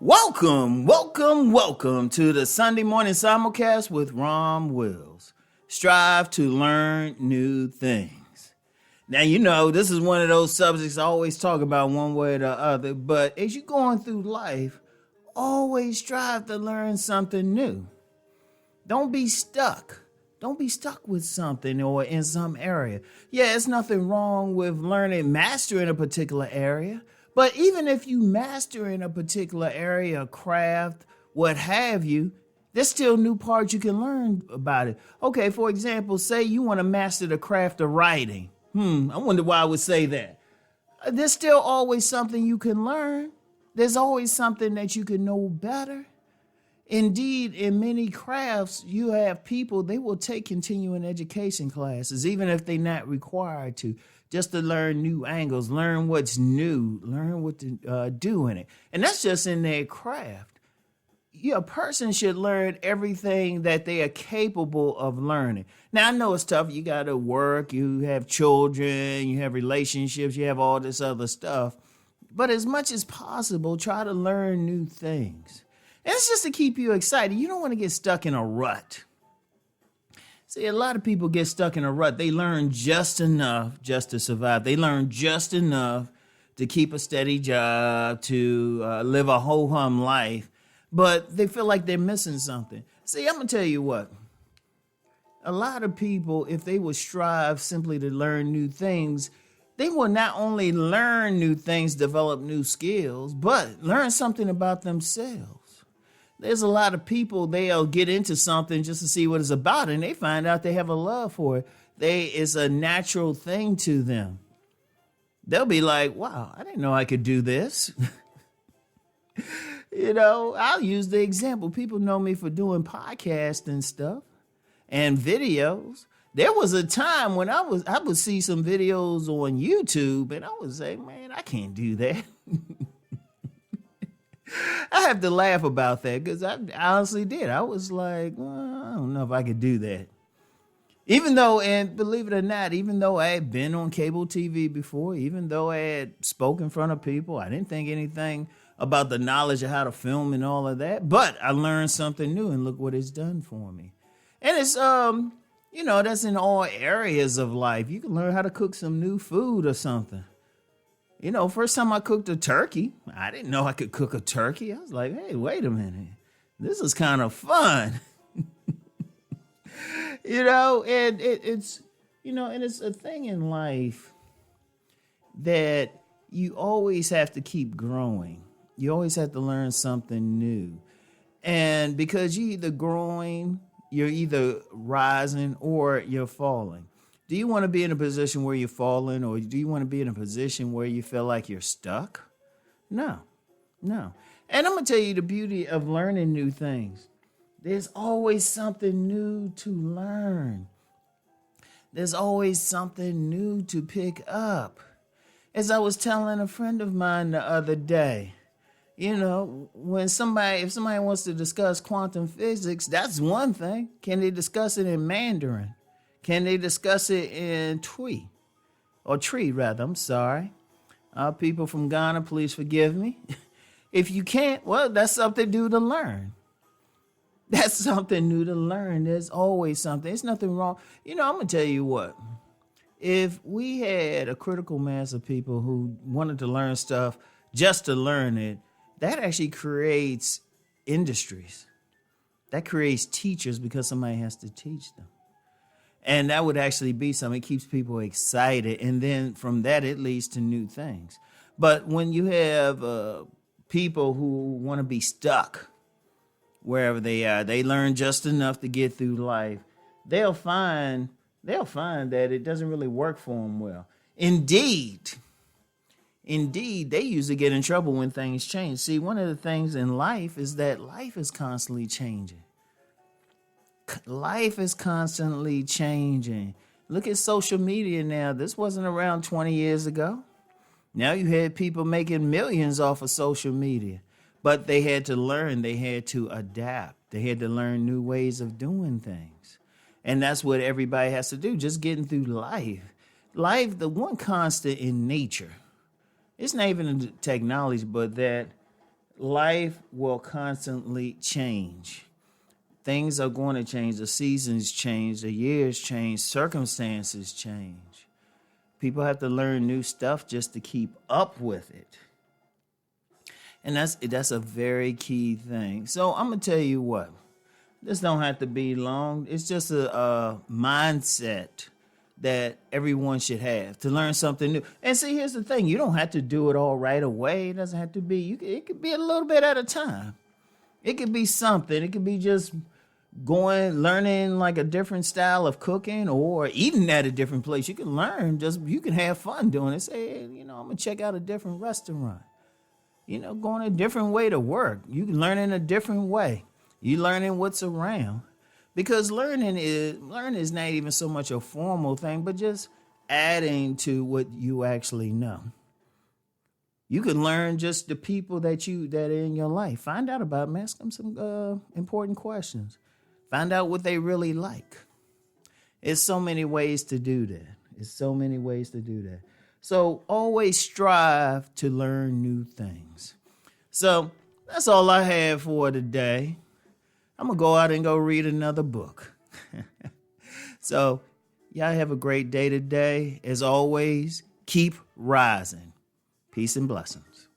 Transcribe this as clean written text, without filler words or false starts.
Welcome to the Sunday morning simulcast with Rom Wills. Strive to learn new things. Now, this is one of those subjects I always talk about one way or the other, but as you're going through life, always strive to learn something new. Don't be stuck. Don't be stuck with something or in some area. Yeah, it's nothing wrong with mastering a particular area. But even if you master in a particular area, craft, what have you, there's still new parts you can learn about it. Okay, for example, say you want to master the craft of writing. I wonder why I would say that. There's still always something you can learn. There's always something that you can know better. Indeed, in many crafts, you have people, they will take continuing education classes, even if they're not required to, just to learn new angles, learn what's new, learn what to do in it. And that's just in their craft. A person should learn everything that they are capable of learning. Now, I know it's tough. You got to work, you have children, you have relationships, you have all this other stuff. But as much as possible, try to learn new things. And it's just to keep you excited. You don't want to get stuck in a rut. See, a lot of people get stuck in a rut. They learn just enough just to survive. They learn just enough to keep a steady job, to live a ho-hum life. But they feel like they're missing something. See, I'm going to tell you what. A lot of people, if they would strive simply to learn new things, they will not only learn new things, develop new skills, but learn something about themselves. There's a lot of people, they'll get into something just to see what it's about, and they find out they have a love for it. It's a natural thing to them. They'll be like, wow, I didn't know I could do this. I'll use the example. People know me for doing podcasts and stuff and videos. There was a time when I would see some videos on YouTube, and I would say, man, I can't do that. I have to laugh about that because I honestly did. I was like, well, I don't know if I could do that. Even though, and believe it or not, even though I had been on cable TV before, even though I had spoken in front of people, I didn't think anything about the knowledge of how to film and all of that. But I learned something new, and look what it's done for me. And it's, that's in all areas of life. You can learn how to cook some new food or something. First time I cooked a turkey, I didn't know I could cook a turkey. I was like, hey, wait a minute. This is kind of fun. And it's a thing in life that you always have to keep growing. You always have to learn something new. And because you're either growing, you're either rising or you're falling. Do you want to be in a position where you're falling, or do you want to be in a position where you feel like you're stuck? No. And I'm going to tell you the beauty of learning new things. There's always something new to learn. There's always something new to pick up. As I was telling a friend of mine the other day, if somebody wants to discuss quantum physics, that's one thing. Can they discuss it in Mandarin? Can they discuss it in Tree? I'm sorry. People from Ghana, please forgive me. If you can't, well, that's something new to learn. That's something new to learn. There's always something. There's nothing wrong. I'm going to tell you what. If we had a critical mass of people who wanted to learn stuff just to learn it, that actually creates industries. That creates teachers because somebody has to teach them. And that would actually be something that keeps people excited. And then from that, it leads to new things. But when you have people who want to be stuck wherever they are, they learn just enough to get through life, they'll find that it doesn't really work for them well. Indeed, they usually get in trouble when things change. See, one of the things in life is that life is constantly changing. Life is constantly changing. Look at social media now. This wasn't around 20 years ago. Now you had people making millions off of social media. But they had to learn. They had to adapt. They had to learn new ways of doing things. And that's what everybody has to do, just getting through life. Life, the one constant in nature, it's not even in technology, but that life will constantly change. Things are going to change. The seasons change. The years change. Circumstances change. People have to learn new stuff just to keep up with it. And that's a very key thing. So I'm going to tell you what. This don't have to be long. It's just a mindset that everyone should have to learn something new. And see, here's the thing. You don't have to do it all right away. It doesn't have to be. It could be a little bit at a time. It could be something. It could be just learning like a different style of cooking or eating at a different place. You can learn. You can have fun doing it. Say, hey, I'm going to check out a different restaurant. Going a different way to work. You can learn in a different way. You learning what's around. Because learning is not even so much a formal thing, but just adding to what you actually know. You can learn just the people that are in your life. Find out about them. Ask them some important questions. Find out what they really like. It's so many ways to do that. So always strive to learn new things. So that's all I have for today. I'm going to go out and go read another book. So y'all have a great day today. As always, keep rising. Peace and blessings.